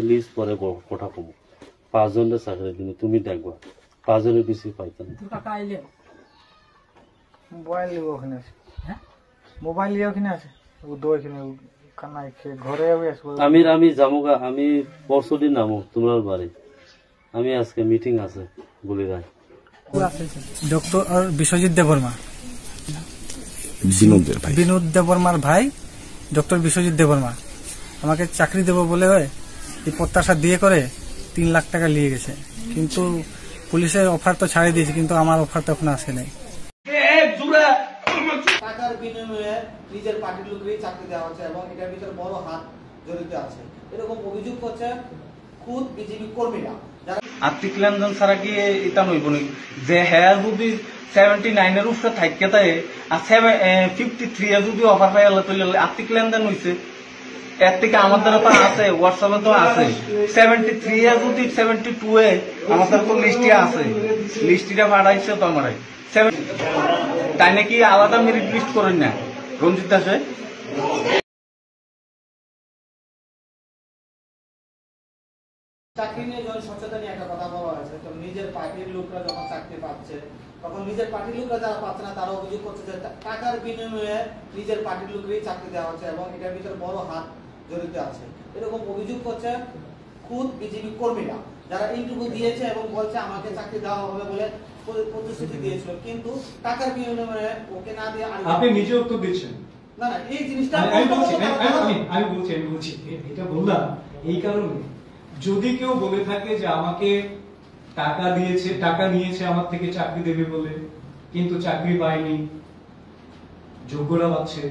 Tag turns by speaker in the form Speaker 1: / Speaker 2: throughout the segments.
Speaker 1: list পরে কথা কব 5 জনের চাকরি দিন তুমি দেখবা 5 জনের বেশি পাইতেন
Speaker 2: টাকা আইলে
Speaker 3: মোবাইল লিও ওখানে আছে হ্যাঁ মোবাইল লিও ওখানে আছে ও দো এখানে কানাই খেয়ে ঘরে আসবো
Speaker 1: আমি যামুগা আমি পরশুদিন নামু তোমার বাড়ি আমি আজকে মিটিং আছে বলি রাই
Speaker 3: ডক্টর বিশ্বজিৎ দেববর্মা বিনোদ দেববর্মার ভাই ডক্টর বিশ্বজিৎ দেববর্মা আমাকে চাকরি দেব বলে এই প্রত্যাশা দিয়ে করে 3 লাখ টাকা নিয়ে গেছে কিন্তু পুলিশের অফার তো ছাড়িয়ে দিয়েছে কিন্তু আমার অফার তো এখন আসে নাই
Speaker 4: টাকার বিনিময়ে নিজের পার্টির লোকেরই চাকরি দেওয়া হচ্ছে এবং এটার ভিতরে বড় হাত জড়িত আছে এরকম অভিযোগ করছে খুদ বিজেপি কর্মীরা যারা
Speaker 5: আর্থিক লেনদেন ছাড়া কি এটা নইব নি যে হ্যাঁ যদি 79 এর উপরে থাকে তাই আর 53 এ যদি অফার পাই তাহলে আর্থিক লেনদেন হইছে এর থেকে আমাদের তো আছে হোয়াটসঅ্যাপে তো আছে 73 এ যদি 72 এ আমাদের তো লিস্টে আছে লিস্টটা পাঠাইছে তো আমারই তাই নাকি আলাদা মেরিট লিস্ট করেন না রঞ্জিত দাসে
Speaker 4: চাকরি নিয়ে যখন সচেতন একটা কথা বলা হয়েছে তো নিজের পার্টির লোকরা যখন চাকরি পাচ্ছে তখন নিজের পার্টির লোকরা যারা পাচ্ছে না তারা অভিযোগ করছে যে টাকার বিনিময়ে নিজের পার্টির লোকেরই চাকরি দেওয়া হচ্ছে এবং এটার ভিতরে বড় হাত জড়িত আছে এরকম অভিযোগ করছে খুদ বিজেপি কর্মীরা যারা ইন্টারভিউ দিয়েছে এবং বলছে আমাকে চাকরি দেওয়া হবে বলে প্রতিশ্রুতি দিয়েছিল কিন্তু টাকার বিনিময়ে ওকে না দিয়ে
Speaker 6: আপনি নিজে উত্তর দিচ্ছেন
Speaker 4: না না এই জিনিসটা
Speaker 6: আমি বলছি এটা বললাম এই কারণে যদি কেউ বলে থাকে যে আমাকে টাকা নিয়েছে আমার থেকে চাকরি দেবে বলে কিন্তু চাকরি পায়নি যোগ্যরা পাচ্ছে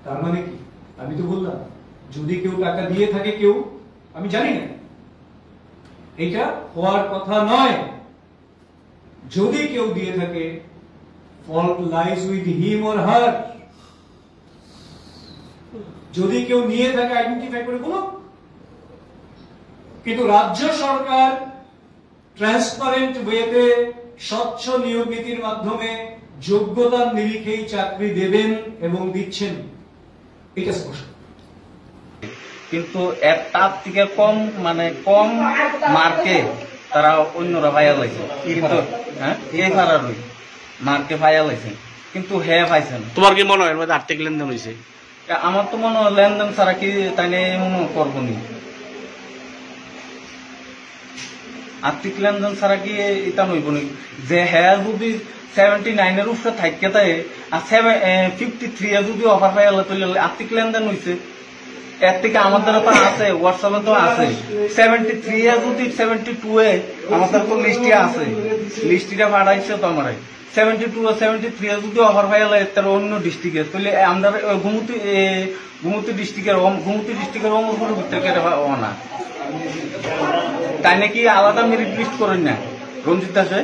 Speaker 6: তার মানে কি আমি তো বললাম যদি কেউ টাকা দিয়ে থাকে কেউ আমি জানি না এটা হওয়ার কথা নয় যদি কেউ দিয়ে থাকে fault lies with him or her যদি কেউ নিয়ে থাকে আইডেন্টিফাই করে বলো কিন্তু রাজ্য সরকার ট্রান্সপারেন্ট ওয়েতে স্বচ্ছ নিয়োগ নীতির মাধ্যমে যোগ্যতার নিরিখেই চাকরি দেবেন এবং দিচ্ছেন এটা স্পষ্ট
Speaker 5: কিন্তু এর তার থেকে কম মার্কে তারা অন্যরা ভাইয়া লাইছে কিন্তু হ্যাঁ এই ফারার মার্কে ভাইয়া লাইছে কিন্তু হ্যাঁ পাইছেন
Speaker 7: তোমার কি মনে হয় আর্থিক লেনদেন হয়েছে
Speaker 5: আমার তো মনে হয় লেনদেন ছাড়া কি তাই মনে করবো নি আর্থিক লেনদেন ছাড়া কি এটা নইব নি যে হ্যাঁ যদি 79 এর উপরে থাকে তাই আর 53 এ যদি অফার পাই তাহলে আর্থিক লেনদেন হইছে এর থেকে আমাদের তো আছে হোয়াটসঅ্যাপে তো আছে 73 এ যদি 72 এ আমাদের তো লিস্টে আছে লিস্টটা পাঠাইছে তো আমারই 72 73 এ যদি অফার পাই তার অন্য ডিস্ট্রিক্টে তাহলে আমরা গুমতি ডিস্ট্রিক্টের অমরপুর ভিতরে না তাই নাকি আলাদা মেরিট লিস্ট করেন না রঞ্জিত দাসে